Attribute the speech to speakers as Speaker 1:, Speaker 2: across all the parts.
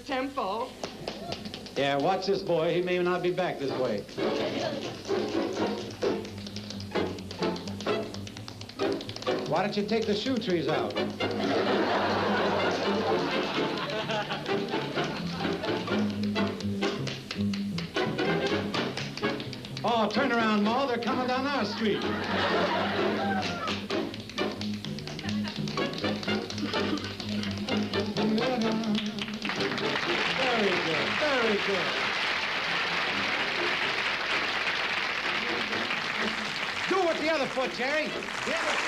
Speaker 1: tempo.
Speaker 2: Yeah, watch this boy. He may not be back this way. Why don't you take the shoe trees out? Oh, turn around, Ma. They're coming down our street. Very good, very good. Do it with the other foot, Jerry. The other...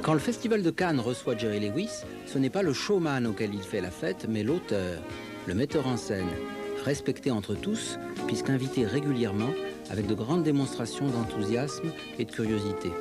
Speaker 3: Quand le Festival de Cannes reçoit Jerry Lewis, ce n'est pas le showman auquel il fait la fête, mais l'auteur, le metteur en scène, respecté entre tous, puisqu'invité régulièrement avec de grandes démonstrations d'enthousiasme et de curiosité.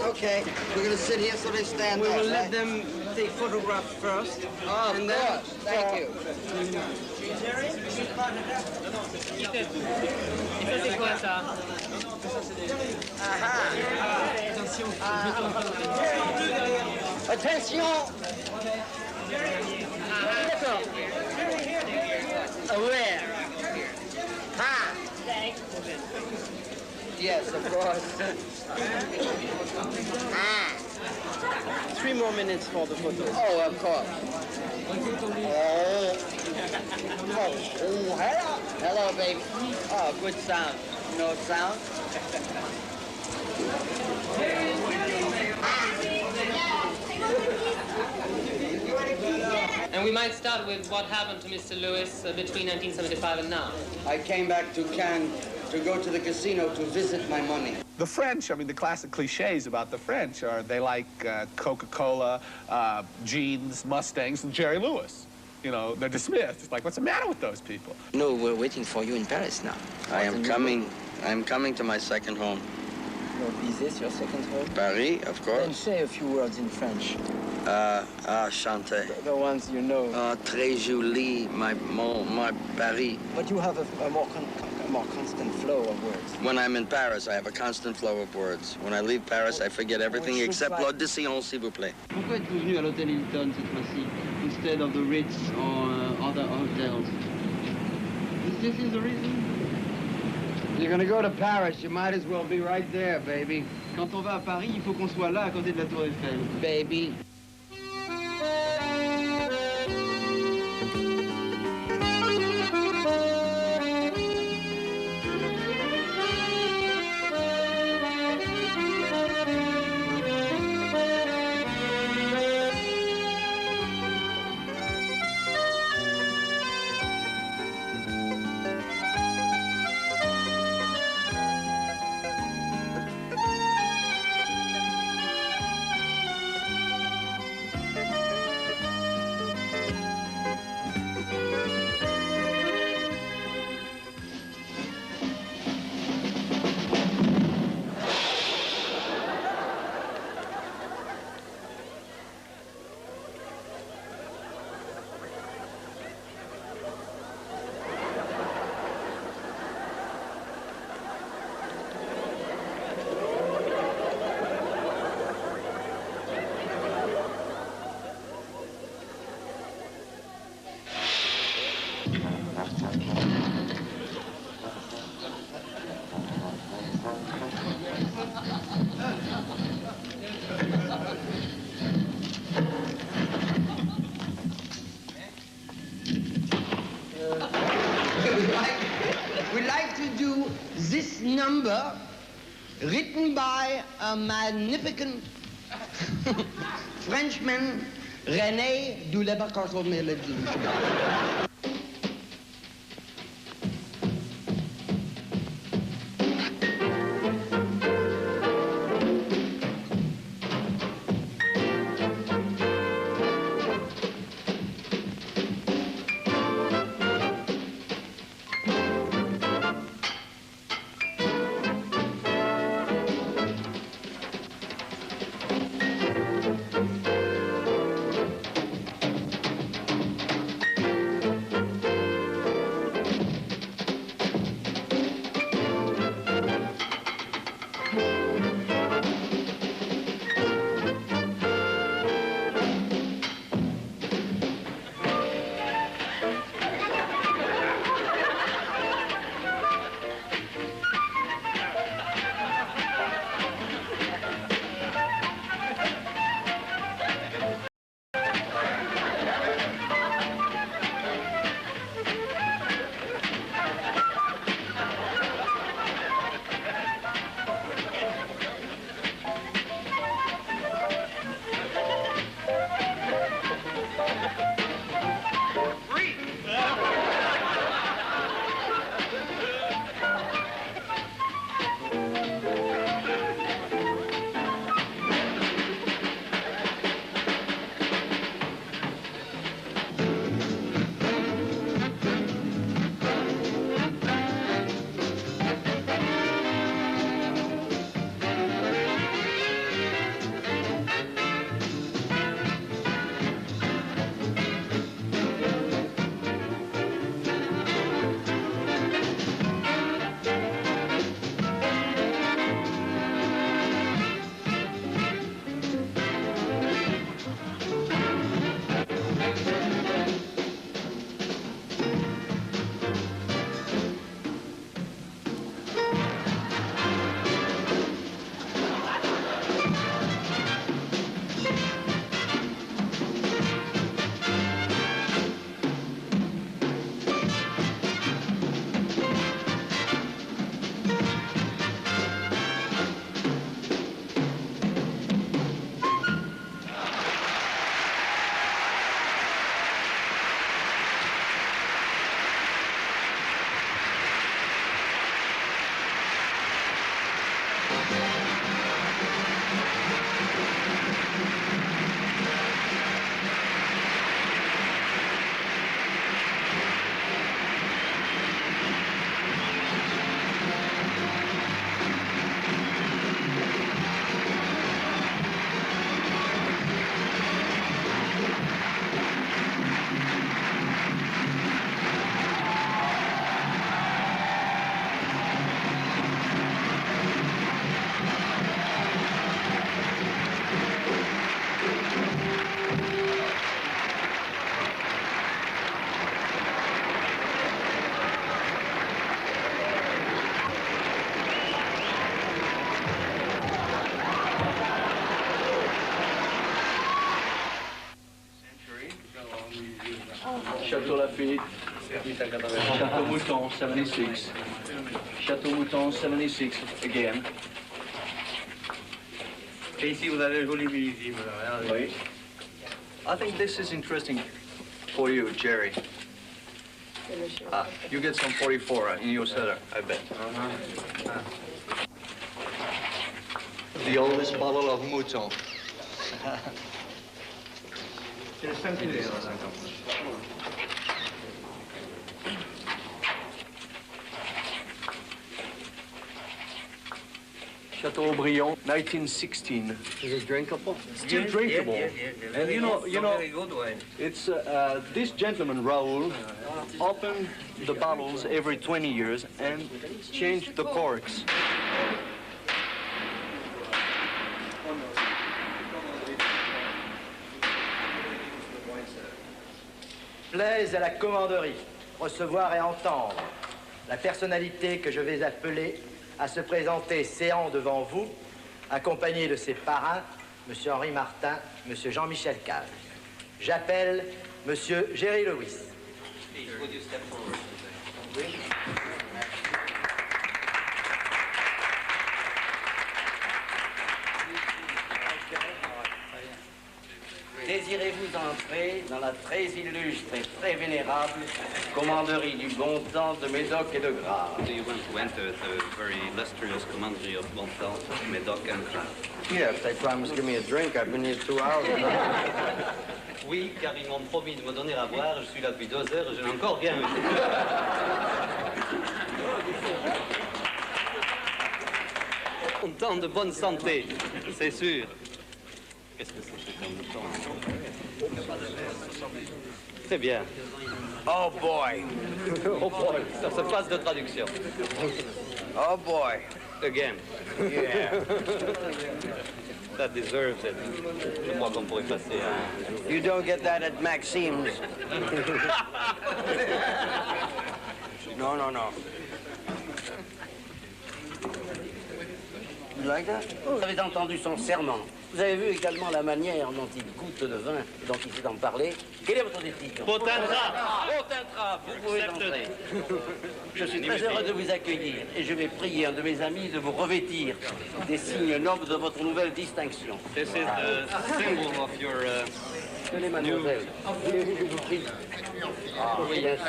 Speaker 4: Okay, we're gonna sit here so they stand
Speaker 1: We
Speaker 4: up,
Speaker 1: will let
Speaker 4: right?
Speaker 1: them take photographs first.
Speaker 4: Oh,
Speaker 1: and
Speaker 4: of
Speaker 1: then
Speaker 4: course. Thank you.
Speaker 1: c'est quoi ça?
Speaker 4: Attention! D'accord. Aware. Ha! Yes, of course.
Speaker 1: 3 more minutes for the photo.
Speaker 4: Oh, of course. Oh, hello. Hello, baby. Oh, good sound. No sound?
Speaker 5: And we might start with what happened to Mr. Lewis between 1975 and now.
Speaker 4: I came back to Cannes to go to the casino to visit my money.
Speaker 6: The French, I mean, the classic cliches about the French are they like Coca-Cola, jeans, Mustangs, and Jerry Lewis. You know, they're dismissed. It's like, what's the matter with those people?
Speaker 7: No, we're waiting for you in Paris now.
Speaker 4: I'm coming to my second home.
Speaker 7: No, is this your second home?
Speaker 4: Paris, of course.
Speaker 7: Then say a few words in French. Chante.
Speaker 1: The ones you know.
Speaker 7: Très jolie, my Paris.
Speaker 1: But you have a more constant flow of words.
Speaker 7: When I'm in Paris, I have a constant flow of words. When I leave Paris, I forget everything except l'audition, s'il vous plaît.
Speaker 3: Pourquoi êtes-vous venu à l'hôtel Hilton cette fois-ci, instead of the Ritz or other hotels? This is the reason?
Speaker 4: You're gonna go to Paris, you might as well be right there, baby.
Speaker 3: Quand on va à Paris, il faut qu'on soit là, à côté de la Tour Eiffel.
Speaker 4: Baby. We'd like to do this number written by a magnificent Frenchman, René Dulé-Melody.
Speaker 8: Château Lafite. Château Mouton, 76. Château Mouton, 76, again.
Speaker 9: Et ici, vous avez un joli millésime.
Speaker 8: Oui. I think this is interesting for you, Jerry. You get some 44 in your cellar, I bet. The oldest bottle of Mouton.
Speaker 9: C'est le 5 millésime.
Speaker 8: Chateau Aubryon, 1916.
Speaker 9: Is it drinkable?
Speaker 8: Still drinkable.
Speaker 9: Yes.
Speaker 8: And you know,
Speaker 9: very good wine.
Speaker 8: it's this gentleman, Raoul, opened the bottles every 20 years and changed the corks.
Speaker 10: Plaise à la commanderie, recevoir et entendre la personnalité que je vais appeler à se présenter séant devant vous, accompagné de ses parrains, M. Henri Martin, M. Jean-Michel Cage. J'appelle M. Jerry Lewis. Désirez-vous entrer dans la très illustre et très vénérable commanderie du bon temps de Médoc et de Grave?
Speaker 11: Do you want to enter the very illustrious commandery of Bontemps, Médoc and Grave?
Speaker 10: Yes, they promised to give me a drink. I've been here 2 hours.
Speaker 11: Oui, car ils m'ont promis de me donner à boire. Je suis là depuis 2 heures et je n'ai encore rien eu. Un temps de bonne santé, c'est sûr. Qu'est-ce que c'est comme temps? Très bien.
Speaker 10: Oh boy.
Speaker 11: Oh boy, ça se passe de traduction.
Speaker 10: Oh boy.
Speaker 11: Again.
Speaker 10: Yeah.
Speaker 11: That deserves it. Je crois qu'on pourrait passer à...
Speaker 10: You don't get that at Maxime's. No. You like that? Vous avez entendu son serment. Vous avez vu également la manière dont il goûte le vin et dont il sait en parler. Quelle est votre décision?
Speaker 11: Potentra,
Speaker 10: vous pouvez entrer. Je suis très heureux de vous accueillir et je vais prier un de mes amis de vous revêtir des signes nobles de votre nouvelle distinction.
Speaker 11: This is the symbol of your
Speaker 10: Tenez, mademoiselle. Voulez-vous que je vous prie? Ah, oui, bien sûr.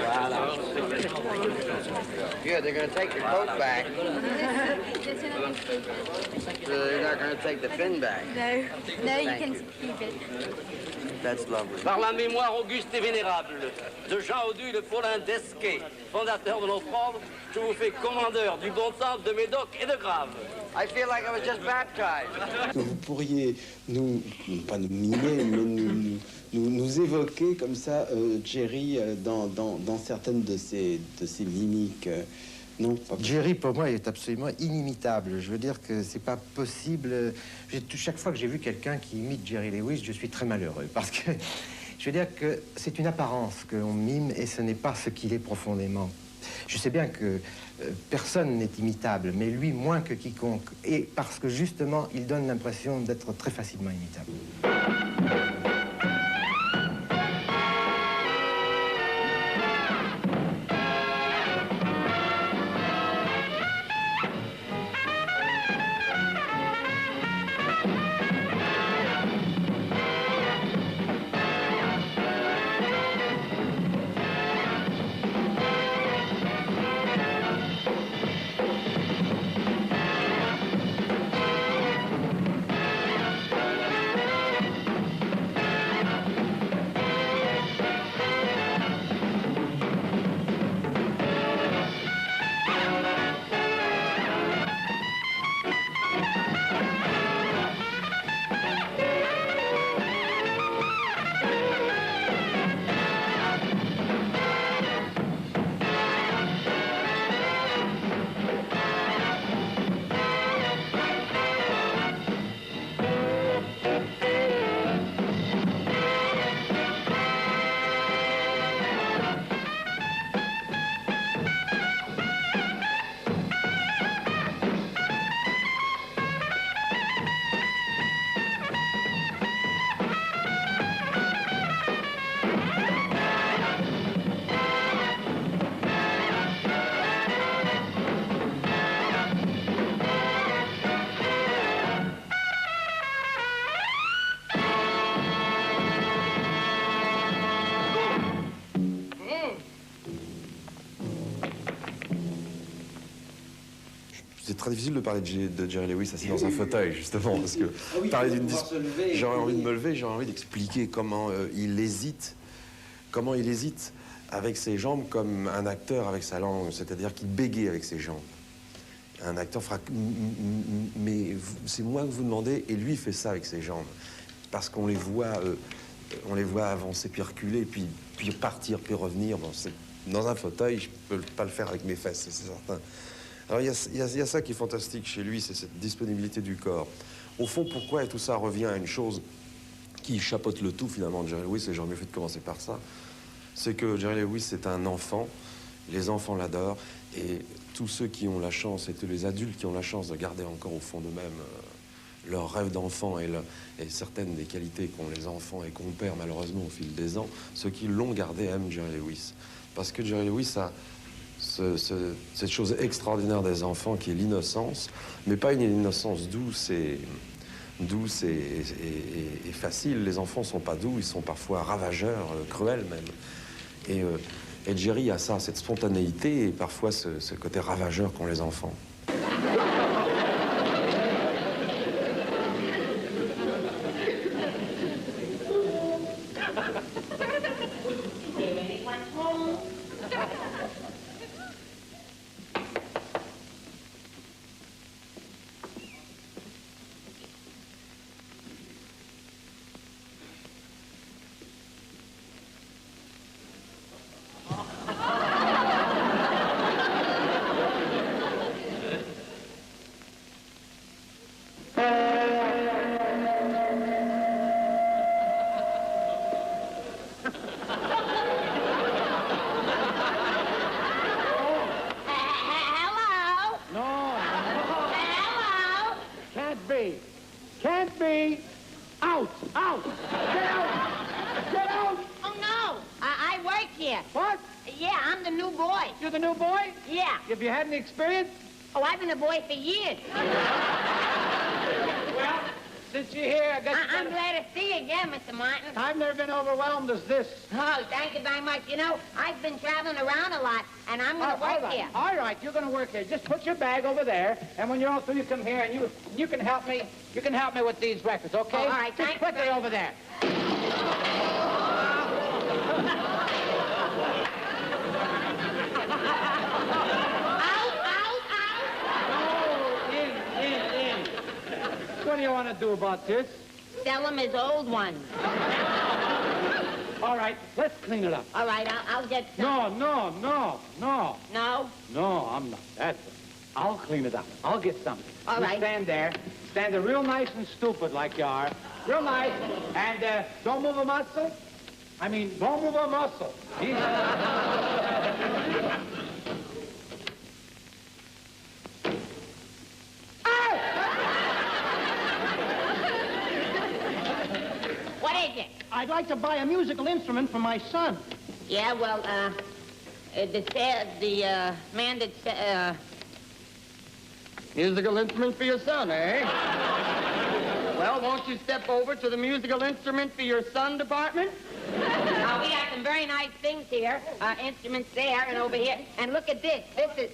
Speaker 10: Voilà. Good, they're going to take your coat back. They're not going to take the fin back.
Speaker 12: No, you can keep it.
Speaker 10: That's lovely. Par la mémoire auguste et vénérable de Jean-Audu de Paulin d'Esquet, fondateur de notre ordre, je vous fais commandeur du bon temps de Médoc et de Grave. I feel like I was just baptized.
Speaker 13: Vous pourriez pas nous miner, mais nous évoquer comme ça, Jerry, dans certaines de ses mimiques. Non, pas
Speaker 14: Jerry, pour moi, est absolument inimitable. Je veux dire que c'est pas possible. Chaque fois que j'ai vu quelqu'un qui imite Jerry Lewis, je suis très malheureux. Parce que je veux dire que c'est une apparence qu'on mime et ce n'est pas ce qu'il est profondément. Je sais bien que personne n'est imitable, mais lui moins que quiconque. Et parce que justement, il donne l'impression d'être très facilement imitable.
Speaker 15: très difficile de parler de Jerry Lewis assis dans un fauteuil, justement, parce que parler d'une j'aurais envie de me lever, j'aurais envie d'expliquer comment il hésite avec ses jambes comme un acteur avec sa langue, c'est-à-dire qu'il bégaye avec ses jambes. Un acteur fera... Mais c'est moi que vous demandez, et lui fait ça avec ses jambes. Parce qu'on les voit avancer, puis reculer, puis partir, puis revenir. Bon, dans un fauteuil, je peux pas le faire avec mes fesses, c'est certain. Alors il y a ça qui est fantastique chez lui, c'est cette disponibilité du corps. Au fond, pourquoi tout ça revient à une chose qui chapeaute le tout, finalement, de Jerry Lewis, et j'aurais mieux fait de commencer par ça, c'est que Jerry Lewis, c'est un enfant, les enfants l'adorent, et tous ceux qui ont la chance, et tous les adultes qui ont la chance de garder encore au fond d'eux-mêmes leur rêve d'enfant et certaines des qualités qu'ont les enfants et qu'on perd malheureusement au fil des ans, ceux qui l'ont gardé aiment Jerry Lewis. Parce que Jerry Lewis a cette chose extraordinaire des enfants qui est l'innocence, mais pas une innocence douce et facile. Les enfants sont pas doux, ils sont parfois ravageurs, cruels même. Et Jerry a ça, cette spontanéité et parfois ce côté ravageur qu'ont les enfants.
Speaker 16: Can't be. Out! Out! Get out! Get out!
Speaker 17: Oh, no. I work here.
Speaker 16: What?
Speaker 17: Yeah, I'm the new boy.
Speaker 16: You're the new boy?
Speaker 17: Yeah.
Speaker 16: Have you had any experience?
Speaker 17: Oh, I've been a boy for years.
Speaker 16: Well, since you're here, I guess
Speaker 17: I'm glad to see you again, Mr. Martin.
Speaker 16: I've never been overwhelmed as this.
Speaker 17: Oh, thank you very much. You know, I've been traveling around a lot, and I'm going to work here.
Speaker 16: All right, you're going to work here. Just put your bag over there, and when you're all through, you come here, and you can help me. You can help me with these records, okay?
Speaker 17: Oh, all right,
Speaker 16: just put it over there. What do you want to do about this?
Speaker 17: Sell them as old ones.
Speaker 16: All right, let's clean it up.
Speaker 17: All right, I'll get some.
Speaker 16: No.
Speaker 17: No?
Speaker 16: No, I'm not. That's it. I'll clean it up. I'll get something.
Speaker 17: All right.
Speaker 16: Stand there. Stand there real nice and stupid like you are. Real nice. And don't move a muscle. I mean, don't move a muscle.
Speaker 17: What is it?
Speaker 16: I'd like to buy a musical instrument for my son.
Speaker 17: Yeah, well, the man that said,
Speaker 18: Musical instrument for your son, eh? Well, won't you step over to the musical instrument for your son department?
Speaker 17: we have some very nice things here. Instruments there and over here. And look at this. This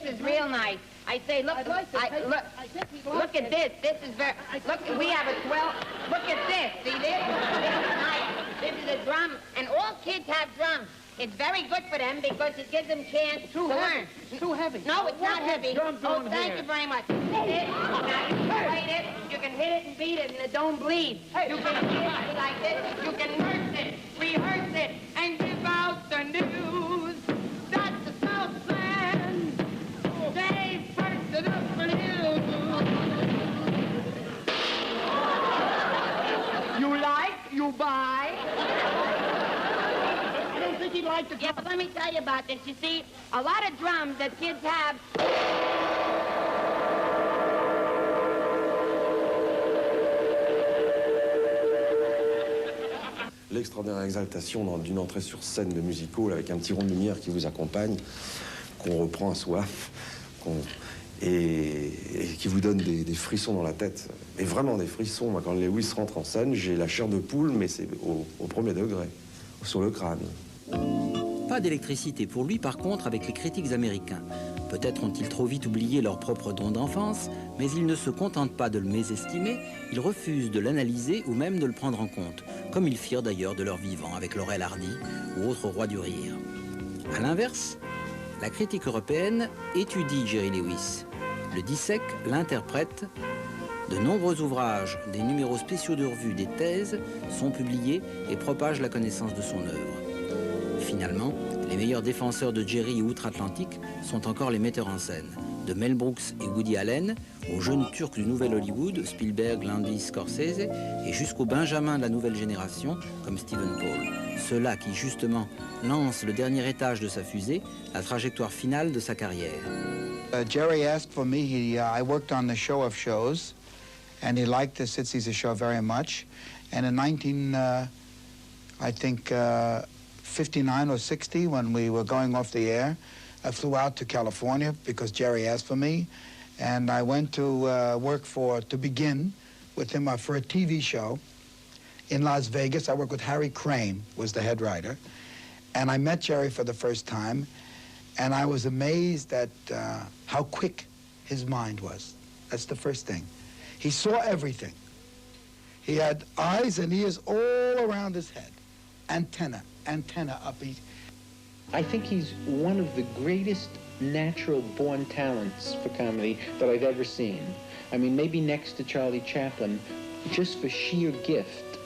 Speaker 17: is real nice. I say, look, look at this. This is very, look, we have a 12, look at this. See this? This is nice. This is a drum. And all kids have drums. It's very good for them because it gives them a chance to learn.
Speaker 16: It's too heavy.
Speaker 17: No, it's not heavy.
Speaker 16: Oh,
Speaker 17: thank you very much. Now, you can play this, you can hit it and beat it, and it don't bleed. You can hit it like this, you can nurse it, rehearse it, and give out the news. That's the Southland. They first it up for you. You like, you buy. He'd like to... Yeah, but let me tell you about this. You see, a lot of drums that kids have...
Speaker 15: L'extraordinaire exaltation d'une entrée sur scène de musical avec un petit rond de lumière qui vous accompagne, qu'on reprend à soi, et qui vous donne des frissons dans la tête. Et vraiment des frissons. Moi, quand Lewis rentre en scène, j'ai la chair de poule, mais c'est au premier degré, sur le crâne.
Speaker 3: Pas d'électricité pour lui, par contre, avec les critiques américains. Peut-être ont-ils trop vite oublié leur propre don d'enfance, mais ils ne se contentent pas de le mésestimer, ils refusent de l'analyser ou même de le prendre en compte, comme ils firent d'ailleurs de leur vivant avec Laurel Hardy ou autres rois du rire. A l'inverse, la critique européenne étudie Jerry Lewis, le dissèque, l'interprète. De nombreux ouvrages, des numéros spéciaux de revue, des thèses sont publiés et propagent la connaissance de son œuvre. Finalement, les meilleurs défenseurs de Jerry outre-Atlantique sont encore les metteurs en scène, de Mel Brooks et Woody Allen aux jeunes Turcs du Nouvel Hollywood, Spielberg, Landis, Scorsese, et jusqu'aux Benjamins de la nouvelle génération comme Stephen Paul. Ceux-là qui, justement, lancent le dernier étage de sa fusée, la trajectoire finale de sa carrière.
Speaker 19: Jerry asked for me. I worked on the Show of Shows, and he liked the Sid Caesar Show very much. And in 59 or 60, when we were going off the air, I flew out to California because Jerry asked for me, and I went to work to begin with him for a TV show in Las Vegas. I worked with Harry Crane, was the head writer, and I met Jerry for the first time, and I was amazed at how quick his mind was. That's the first thing. He saw everything. He had eyes and ears all around his head. Antenna up.
Speaker 20: I think he's one of the greatest natural-born talents for comedy that I've ever seen. I mean, maybe next to Charlie Chaplin, just for sheer gift,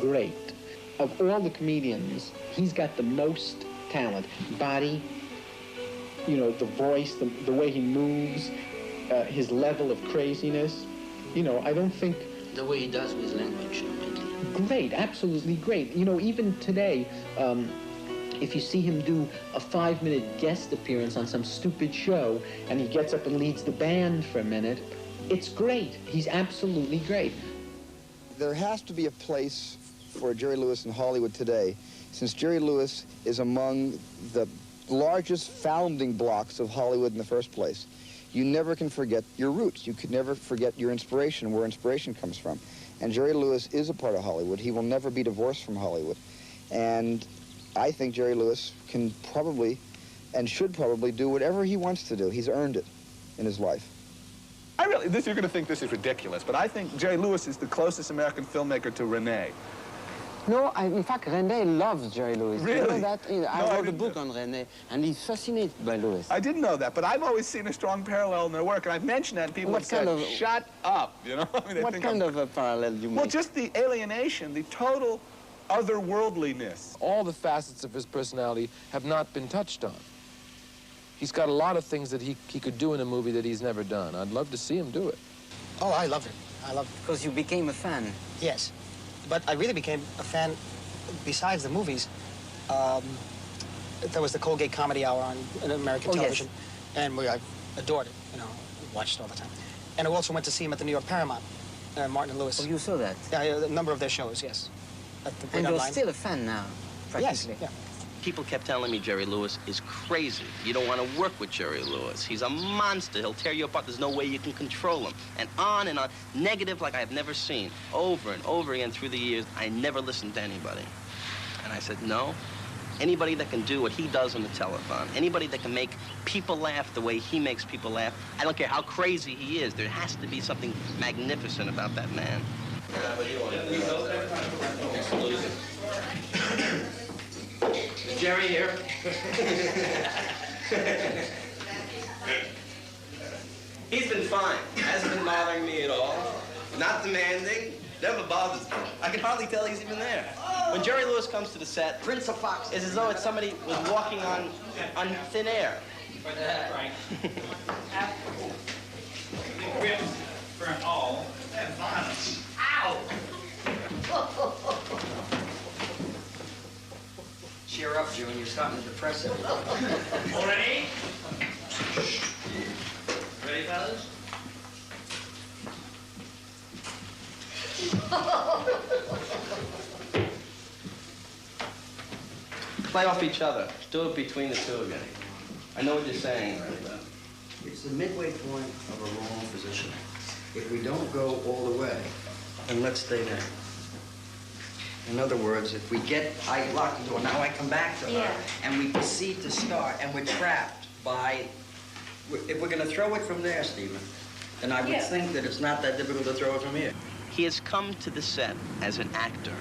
Speaker 20: great. Of all the comedians, he's got the most talent. Body, you know, the voice, the way he moves, his level of craziness. You know, I don't think...
Speaker 3: The way he does with language.
Speaker 20: Great, absolutely great. You know, even today, if you see him do a 5-minute guest appearance on some stupid show, and he gets up and leads the band for a minute, it's great. He's absolutely great.
Speaker 21: There has to be a place for Jerry Lewis in Hollywood today, since Jerry Lewis is among the largest founding blocks of Hollywood in the first place. You never can forget your roots. You could never forget your inspiration, where inspiration comes from. And Jerry Lewis is a part of Hollywood. He will never be divorced from Hollywood. And I think Jerry Lewis can probably and should probably do whatever he wants to do. He's earned it in his life.
Speaker 6: You're going to think this is ridiculous, but I think Jerry Lewis is the closest American filmmaker to René.
Speaker 1: No, in fact, René loves Jerry Lewis.
Speaker 6: Really?
Speaker 1: You know that? I wrote a book on René, and he's fascinated by Lewis.
Speaker 6: I didn't know that, but I've always seen a strong parallel in their work, and I've mentioned that, and people have said, shut up, you know? I mean,
Speaker 1: what kind of a parallel do you make?
Speaker 6: Well, just the alienation, the total otherworldliness.
Speaker 22: All the facets of his personality have not been touched on. He's got a lot of things that he could do in a movie that he's never done. I'd love to see him do it.
Speaker 23: Oh, I love it. I love it.
Speaker 1: Because you became a fan.
Speaker 23: Yes. But I really became a fan besides the movies. There was the Colgate Comedy Hour on American television. Yes. And I adored it, you know, watched it all the time. And I also went to see him at the New York Paramount, Martin and Lewis.
Speaker 1: Oh, you saw that?
Speaker 23: Yeah, a number of their shows, yes.
Speaker 1: And you're still a fan now, practically.
Speaker 23: Yes, yeah.
Speaker 7: People kept telling me Jerry Lewis is crazy. You don't want to work with Jerry Lewis. He's a monster. He'll tear you apart. There's no way you can control him. And on, negative like I've never seen. Over and over again through the years, I never listened to anybody. And I said, no. Anybody that can do what he does on the telephone, anybody that can make people laugh the way he makes people laugh, I don't care how crazy he is, there has to be something magnificent about that man.
Speaker 11: Is Jerry here?
Speaker 7: He's been fine. Hasn't been bothering me at all. Not demanding. Never bothers me. I can hardly tell he's even there. When Jerry Lewis comes to the set, Prince of Fox, it's as though it's somebody was walking on thin air.
Speaker 11: Right. Ribs for an all. Ow!
Speaker 1: Cheer up, June. You're starting to depress everybody.
Speaker 11: Ready? Ready, fellas?
Speaker 7: Play off each other. Do it between the two of you. I know what you're saying.
Speaker 24: It's the midway point of a wrong position. If we don't go all the way, then let's stay there. In other words, if we I lock the door, now I come back to her, and we proceed to start, and we're trapped by If we're going to throw it from there, Stephen, then I would think that it's not that difficult to throw it from here.
Speaker 7: He has come to the set as an actor,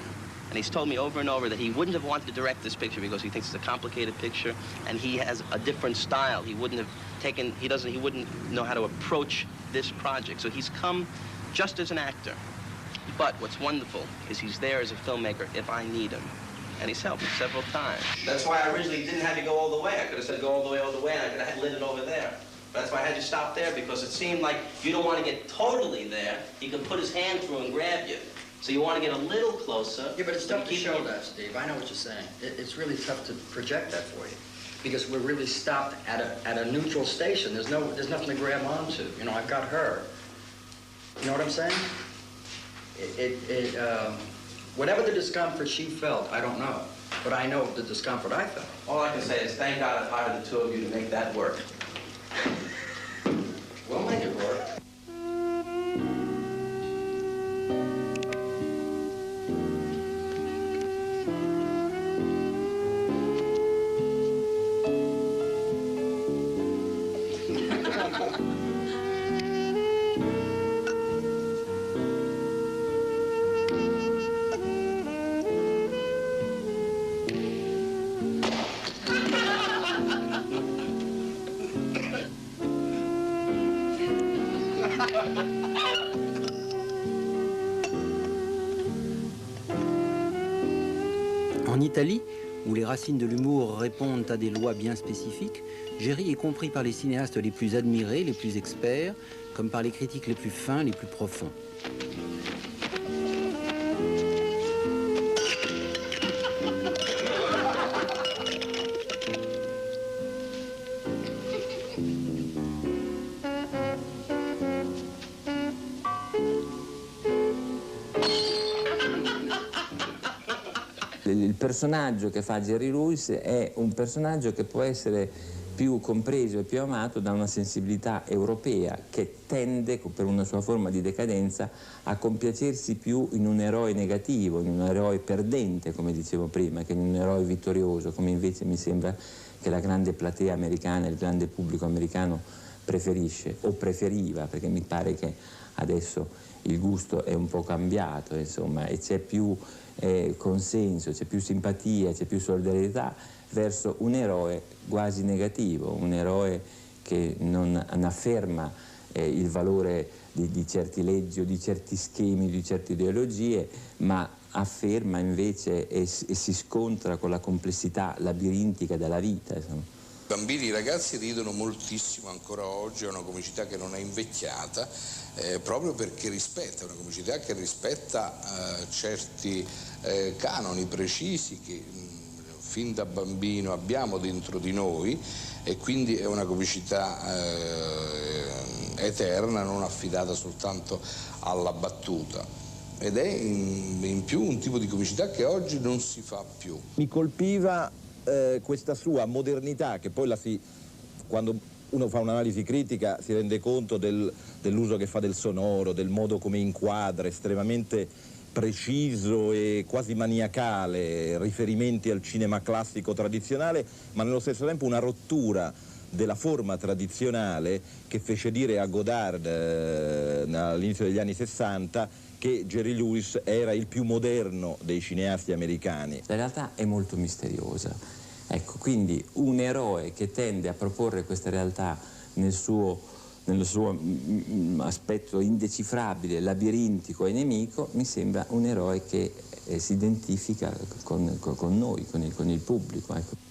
Speaker 7: and he's told me over and over that he wouldn't have wanted to direct this picture because he thinks it's a complicated picture, and he has a different style. He wouldn't have taken, he wouldn't know how to approach this project. So he's come just as an actor. But what's wonderful is he's there as a filmmaker if I need him. And he's helped me several times. That's why I originally didn't have you go all the way. I could have said go all the way, and I could have lit it over there. That's why I had you stop there, because it seemed like you don't want to get totally there. He can put his hand through and grab you. So you want to get a little closer.
Speaker 24: Yeah, but it's tough to show that, Steve. I know what you're saying. It's really tough to project that for you, because we're really stopped at a neutral station. There's nothing to grab onto. You know, I've got her. You know what I'm saying? Whatever the discomfort she felt, I don't know. But I know the discomfort I felt.
Speaker 7: All I can say is thank God I've hired the two of you to make that work.
Speaker 24: We'll make it work.
Speaker 3: En Italie, où les racines de l'humour répondent à des lois bien spécifiques, Jerry est compris par les cinéastes les plus admirés, les plus experts, comme par les critiques les plus fins, les plus profonds.
Speaker 2: Il personaggio che fa Jerry Lewis è un personaggio che può essere più compreso e più amato da una sensibilità europea che tende, per una sua forma di decadenza, a compiacersi più in un eroe negativo, in un eroe perdente, come dicevo prima, che in un eroe vittorioso, come invece mi sembra che la grande platea americana, il grande pubblico americano preferisce o preferiva, perché mi pare che adesso il gusto è un po' cambiato, insomma, e c'è più consenso, c'è più simpatia, c'è più solidarietà verso un eroe quasi negativo, un eroe che non afferma il valore di certe leggi o di certi schemi, di certe ideologie, ma afferma invece e si scontra con la complessità labirintica della vita. Insomma.
Speaker 4: I bambini e i ragazzi ridono moltissimo ancora oggi, è una comicità che non è invecchiata, proprio perché rispetta, una comicità che rispetta certi canoni precisi che fin da bambino abbiamo dentro di noi, e quindi è una comicità eterna, non affidata soltanto alla battuta. Ed è in più un tipo di comicità che oggi non si fa più.
Speaker 5: Mi colpiva questa sua modernità, che poi quando uno fa un'analisi critica si rende conto dell'uso che fa del sonoro, del modo come inquadra, estremamente preciso e quasi maniacale, riferimenti al cinema classico tradizionale, ma nello stesso tempo una rottura della forma tradizionale che fece dire a Godard all'inizio degli anni 60 che Jerry Lewis era il più moderno dei cineasti americani.
Speaker 2: La realtà è molto misteriosa. Ecco, quindi un eroe che tende a proporre questa realtà nel suo aspetto indecifrabile, labirintico e nemico, mi sembra un eroe che si identifica con noi, con il pubblico. Ecco.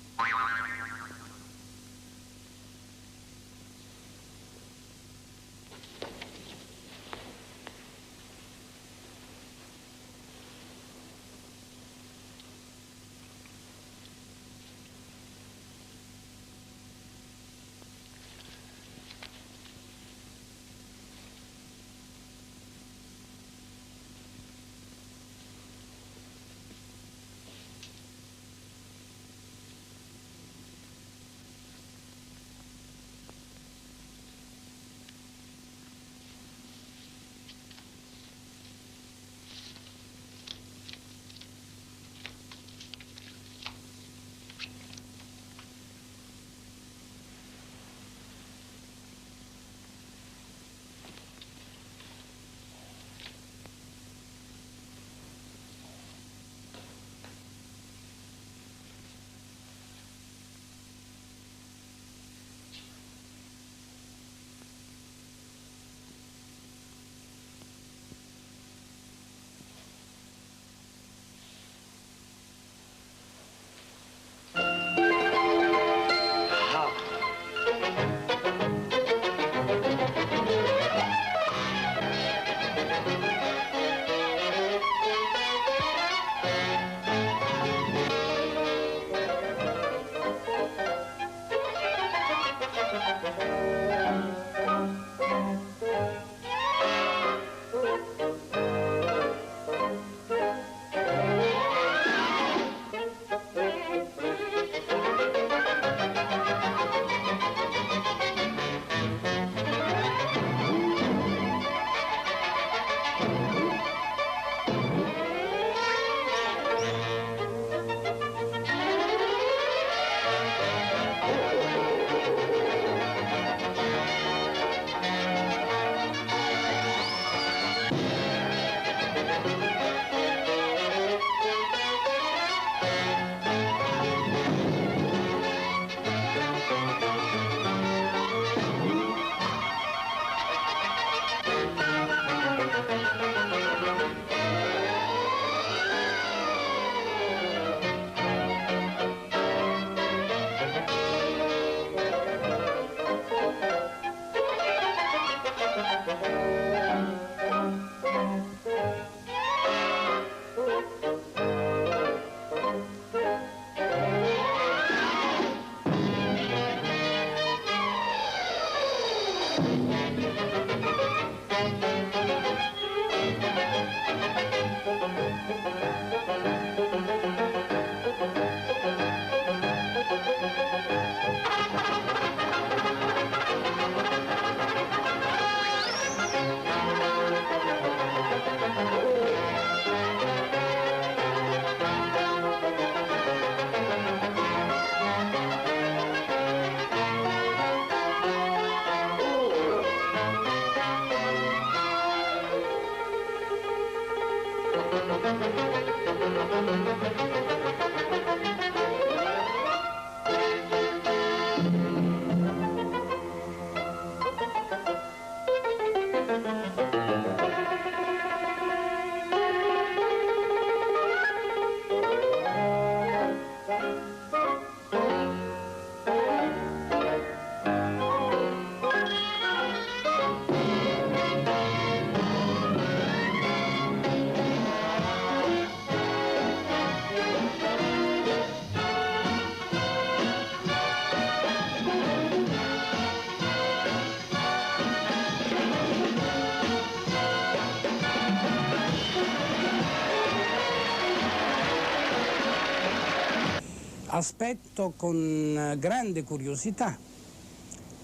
Speaker 8: Aspetto con grande curiosità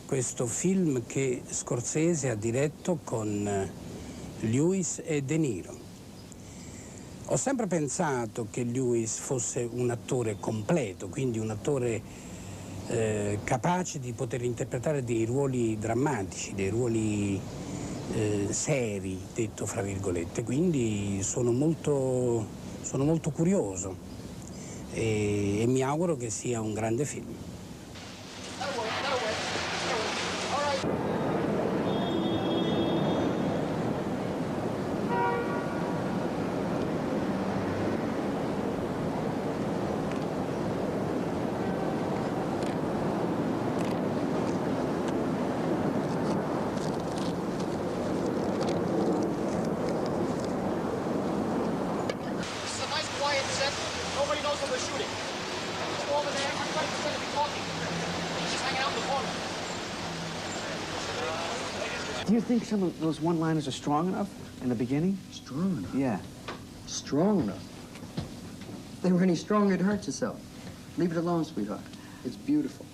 Speaker 8: questo film che Scorsese ha diretto con Lewis e De Niro. Ho sempre pensato che Lewis fosse un attore completo, quindi un attore capace di poter interpretare dei ruoli drammatici, dei ruoli seri, detto fra virgolette, quindi sono molto curioso e mi auguro che sia un grande film.
Speaker 9: Do you think some of those one-liners are strong enough in the beginning?
Speaker 24: Strong enough?
Speaker 9: Yeah.
Speaker 24: Strong enough? If they were any stronger, you'd hurt yourself. Leave it alone, sweetheart. It's beautiful.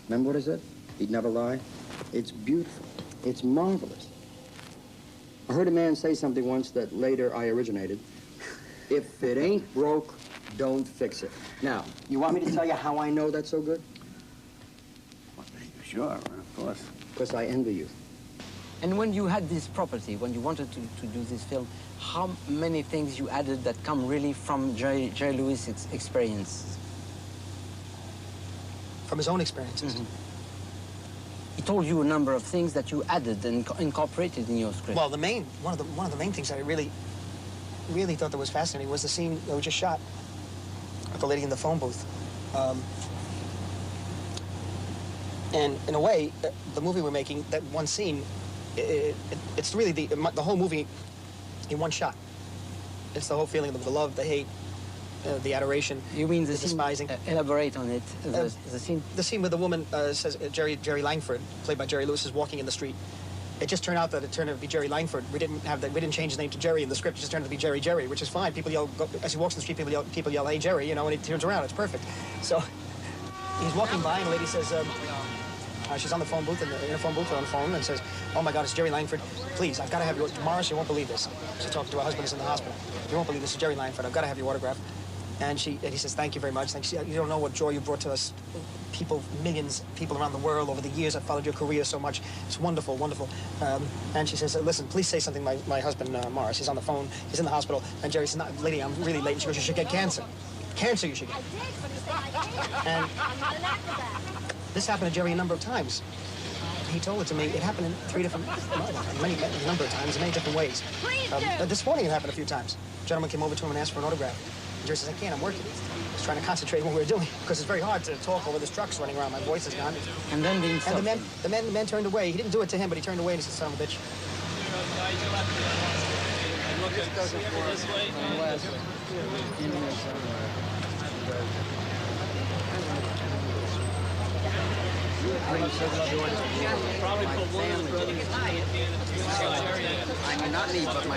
Speaker 24: Remember what I said? He'd never lie. It's beautiful. It's marvelous. I heard a man say something once that later I originated. If it ain't broke, don't fix it. Now, you want me to tell you how I know that's so good?
Speaker 9: Sure, of course.
Speaker 24: Because I envy you.
Speaker 3: And when you had this property, when you wanted to do this film, how many things you added that come really from Jerry Lewis' experience?
Speaker 23: From his own experiences.
Speaker 3: Mm-hmm. He told you a number of things that you added and incorporated in your script.
Speaker 23: Well, one of the main things that I really thought that was fascinating was the scene that we just shot with the lady in the phone booth. And in a way, the movie we're making, that one scene, it's really the whole movie in one shot. It's the whole feeling of the love, the hate, the adoration.
Speaker 3: You mean the
Speaker 23: despising?
Speaker 3: Elaborate on it. The scene.
Speaker 23: The scene where the woman says Jerry Langford, played by Jerry Lewis, is walking in the street. It just turned out that it turned out to be Jerry Langford. We didn't change his name to Jerry in the script. It just turned out to be Jerry, which is fine. People yell as he walks in the street. People yell, "Hey Jerry!" You know, and he turns around. It's perfect. So he's walking by, and a lady says. She's on the phone booth, in a phone booth on the phone, and says, "Oh my God, it's Jerry Langford. Please, I've got to have your Morris. You won't believe this." She's talking to her husband who's in the hospital. "You won't believe this. It's Jerry Langford. I've got to have your autograph." And he says, "Thank you very much. Thanks. You don't know what joy you brought to us, people, millions of people around the world over the years. I've followed your career so much. It's wonderful, wonderful." And she says, "Listen, please say something." My husband Morris, he's on the phone. He's in the hospital. And Jerry says, "Lady, I'm really late." And she goes, "You should get cancer. Cancer, you should get." And this happened to Jerry a number of times. He told it to me. It happened in a number of times, in many different ways. This morning it happened a few times. A gentleman came over to him and asked for an autograph. And Jerry says, "I can't, I'm working." I was trying to concentrate on what we were doing, because it's very hard to talk over this trucks running around. My voice is gone.
Speaker 3: And then
Speaker 23: the man turned away. He didn't do it to him, but he turned away and he said, "Son of a bitch."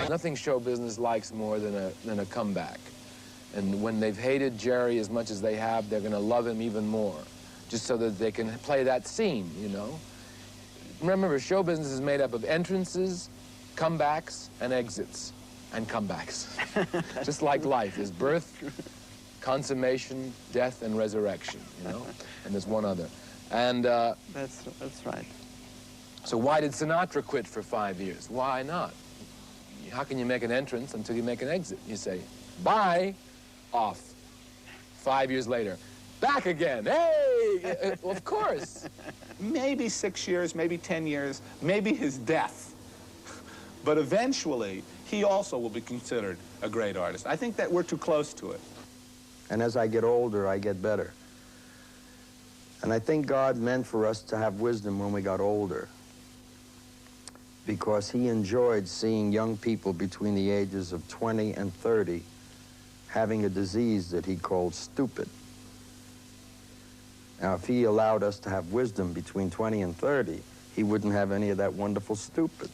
Speaker 22: Nothing show business likes more than a comeback. And when they've hated Jerry as much as they have, they're going to love him even more, just so that they can play that scene, you know? Remember, show business is made up of entrances, comebacks, and exits, and comebacks. Just like life is birth, consummation, death, and resurrection, you know? And there's one other. And
Speaker 9: That's right.
Speaker 22: So why did Sinatra quit for 5 years? Why not? How can you make an entrance until you make an exit? You say, bye, off. 5 years later, back again, hey, of course.
Speaker 6: Maybe 6 years, maybe 10 years, maybe his death. But eventually, he also will be considered a great artist. I think that we're too close to it.
Speaker 24: And as I get older, I get better. And I think God meant for us to have wisdom when we got older, because he enjoyed seeing young people between the ages of 20 and 30 having a disease that he called stupid. Now, if he allowed us to have wisdom between 20 and 30, he wouldn't have any of that wonderful stupid.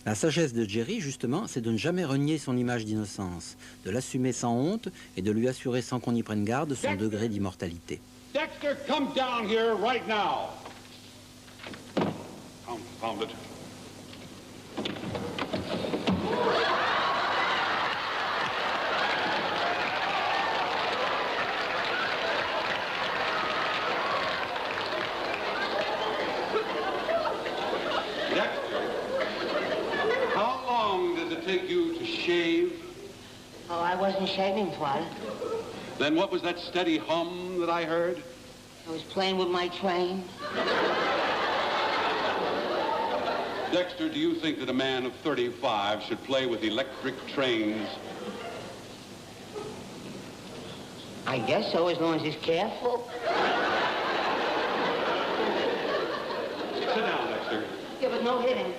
Speaker 3: La sagesse de Jerry, justement, c'est de ne jamais renier son image d'innocence, de l'assumer sans honte et de lui assurer sans qu'on y prenne garde son degré d'immortalité.
Speaker 10: Dexter, come down here right now. Confound it. Take you to shave?
Speaker 17: Oh, I wasn't shaving, Father.
Speaker 10: Then what was that steady hum that I heard?
Speaker 17: I was playing with my train.
Speaker 10: Dexter, do you think that a man of 35 should play with electric trains?
Speaker 17: I guess so, as long as he's careful.
Speaker 10: Sit down, Dexter.
Speaker 17: Yeah, but no hitting.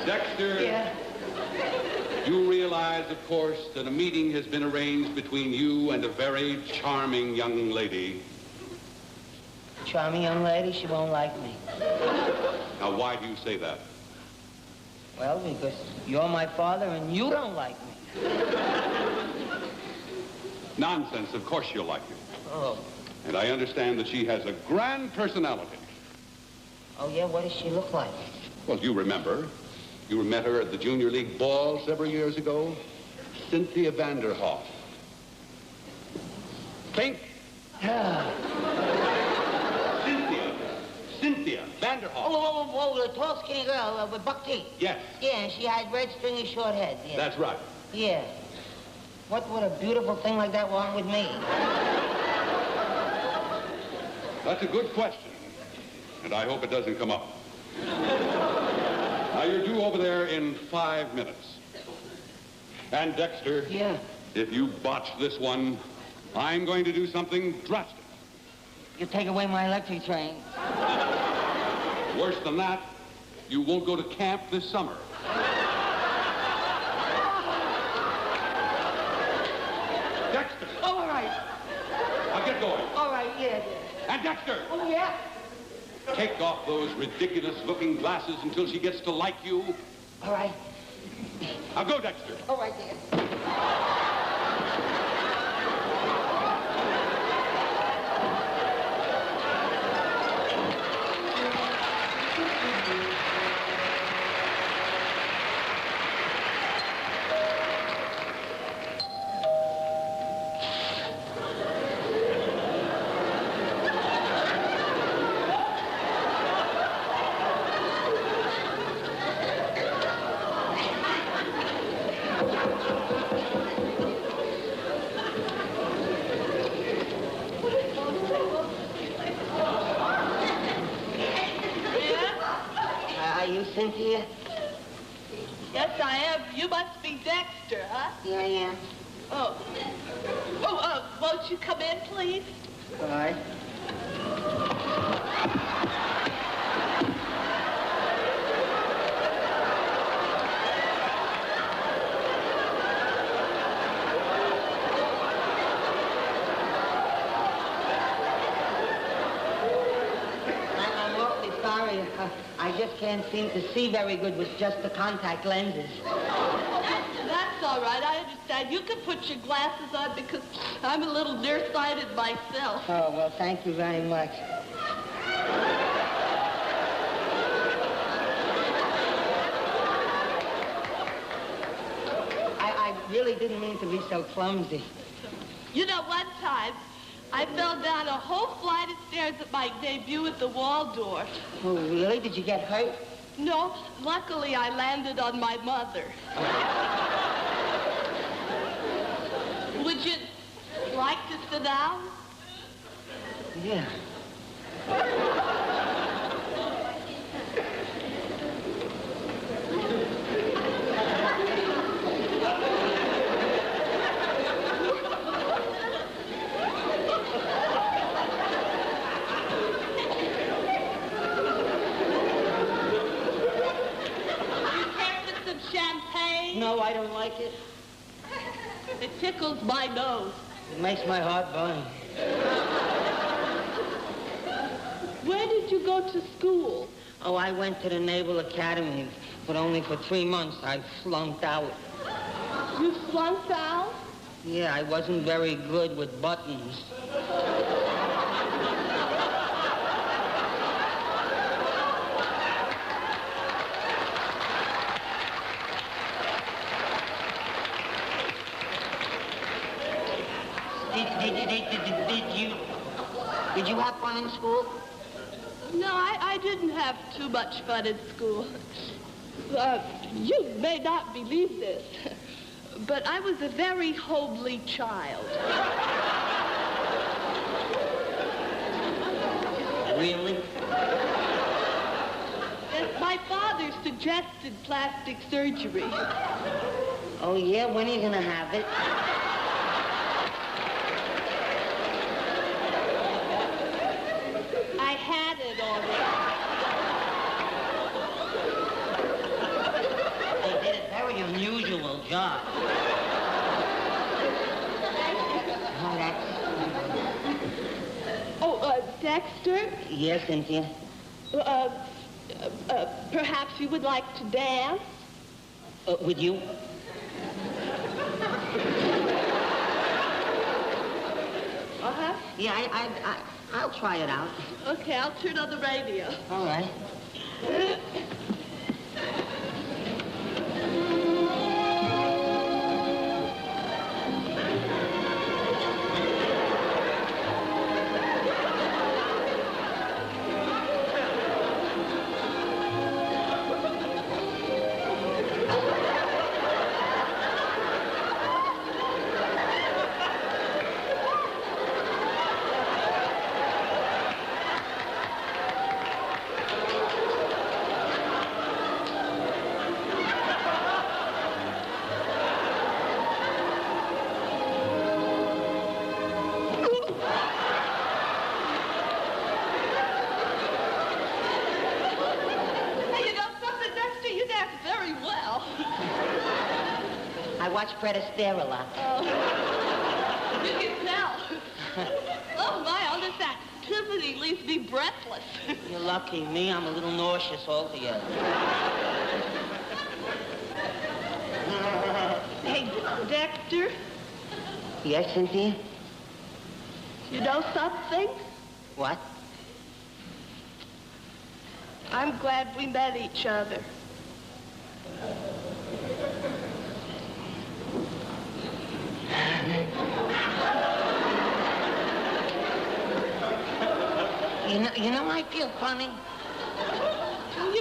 Speaker 10: Dexter,
Speaker 17: yeah.
Speaker 10: You realize, of course, that a meeting has been arranged between you and a very charming young lady.
Speaker 17: Charming young lady? She won't like me.
Speaker 10: Now, why do you say that?
Speaker 17: Well, because you're my father and you don't like me.
Speaker 10: Nonsense. Of course she'll like you.
Speaker 17: Oh.
Speaker 10: And I understand that she has a grand personality.
Speaker 17: Oh, yeah? What does she look like?
Speaker 10: Well, you remember. You met her at the Junior League ball several years ago? Cynthia Vanderhoff. Think? Cynthia Vanderhoff.
Speaker 17: Oh, the tall, skinny girl with buck teeth.
Speaker 10: Yes.
Speaker 17: Yeah, and she had red, stringy, short head. Yeah.
Speaker 10: That's right.
Speaker 17: Yeah. What would a beautiful thing like that want with me?
Speaker 10: That's a good question, and I hope it doesn't come up. Now, you're due over there in 5 minutes. And Dexter,
Speaker 17: yeah.
Speaker 10: If you botch this one, I'm going to do something drastic.
Speaker 17: You take away my electric train.
Speaker 10: Worse than that, you won't go to camp this summer. Dexter!
Speaker 17: Oh, all right.
Speaker 10: Now get going.
Speaker 17: All right, yeah.
Speaker 10: And Dexter!
Speaker 17: Oh, yeah?
Speaker 10: Take off those ridiculous-looking glasses until she gets to like you.
Speaker 17: All right.
Speaker 10: Now go, Dexter.
Speaker 17: All right, Dad. Cynthia?
Speaker 12: Yes, I am. You must be Dexter, huh?
Speaker 17: Yeah, I am.
Speaker 12: Oh. Oh, won't you come in, please?
Speaker 17: All right. I'm awfully sorry. I just can't seem to see very good with just the contact lenses.
Speaker 12: That's all right. I understand. You can put your glasses on because I'm a little nearsighted myself.
Speaker 17: Oh, well, thank you very much. I really didn't mean to be so clumsy.
Speaker 12: You know, one time I fell down a whole flight of stairs at my debut at the Waldorf.
Speaker 17: Oh, really? Did you get hurt?
Speaker 12: No, luckily I landed on my mother. Would you like to sit down?
Speaker 17: Yeah.
Speaker 12: Champagne?
Speaker 17: No, I don't like it.
Speaker 12: It tickles my nose.
Speaker 17: It makes my heart burn.
Speaker 12: Where did you go to school?
Speaker 17: Oh, I went to the Naval Academy, but only for 3 months. I flunked out.
Speaker 12: You flunked out?
Speaker 17: Yeah, I wasn't very good with buttons. Did you have fun in school?
Speaker 12: No, I didn't have too much fun in school. You may not believe this, but I was a very homely child.
Speaker 17: Really?
Speaker 12: Yes, my father suggested plastic surgery.
Speaker 17: Oh, yeah? When are you gonna have it?
Speaker 12: I had it already.
Speaker 17: They did a very unusual job.
Speaker 12: Dexter?
Speaker 17: Yes, Cynthia?
Speaker 12: Perhaps you would like to dance?
Speaker 17: With you?
Speaker 12: Uh-huh.
Speaker 17: Yeah, I'll try it out.
Speaker 12: Okay, I'll turn on the radio.
Speaker 17: All right. Fred Astaire a lot.
Speaker 12: You can tell. Oh, my, all this activity leaves me breathless.
Speaker 17: You're lucky. Me, I'm a little nauseous altogether.
Speaker 12: Hey, Dexter?
Speaker 17: Yes, Cynthia?
Speaker 12: You know something?
Speaker 17: What?
Speaker 12: I'm glad we met each other.
Speaker 17: You know, I feel funny.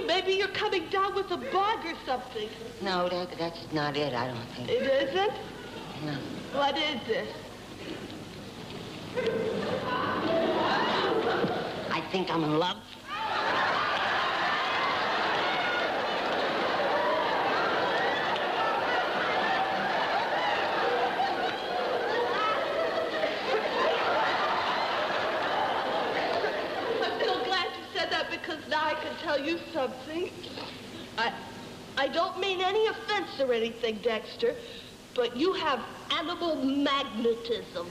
Speaker 12: Maybe you're coming down with a bug or something.
Speaker 17: No, that's not it, I don't think.
Speaker 12: It isn't?
Speaker 17: No.
Speaker 12: What is it?
Speaker 17: I think I'm in love.
Speaker 12: Because now I can tell you something. I don't mean any offense or anything, Dexter, but you have animal magnetism.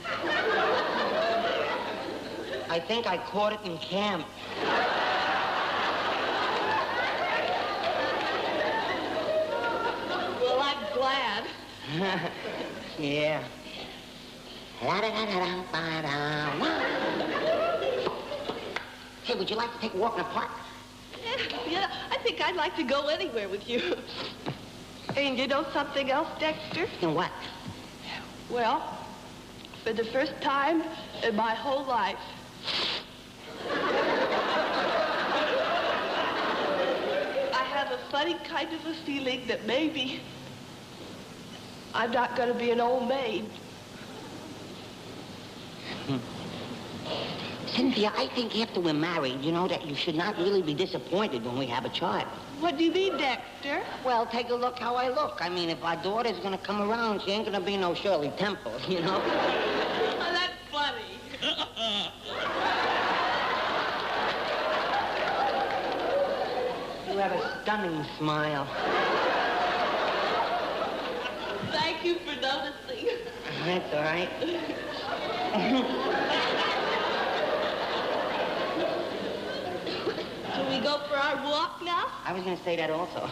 Speaker 17: I think I caught it in camp.
Speaker 12: Well, I'm glad.
Speaker 17: Yeah. Hey, would you like to take a walk in the park?
Speaker 12: Yeah, I think I'd like to go anywhere with you. And you know something else, Dexter?
Speaker 17: And what?
Speaker 12: Well, for the first time in my whole life. I have a funny kind of a feeling that maybe I'm not going to be an old maid.
Speaker 13: Cynthia, I think after we're married, you know, that you should not really be disappointed when we have a child.
Speaker 12: What do you mean, Dexter?
Speaker 13: Well, take a look how I look. I mean, if our daughter's gonna come around, she ain't gonna be no Shirley Temple, you know?
Speaker 12: Oh, that's funny.
Speaker 13: You have a stunning smile.
Speaker 12: Thank you for noticing.
Speaker 13: That's all right.
Speaker 12: Shall we go for our walk now?
Speaker 13: I was gonna say that also.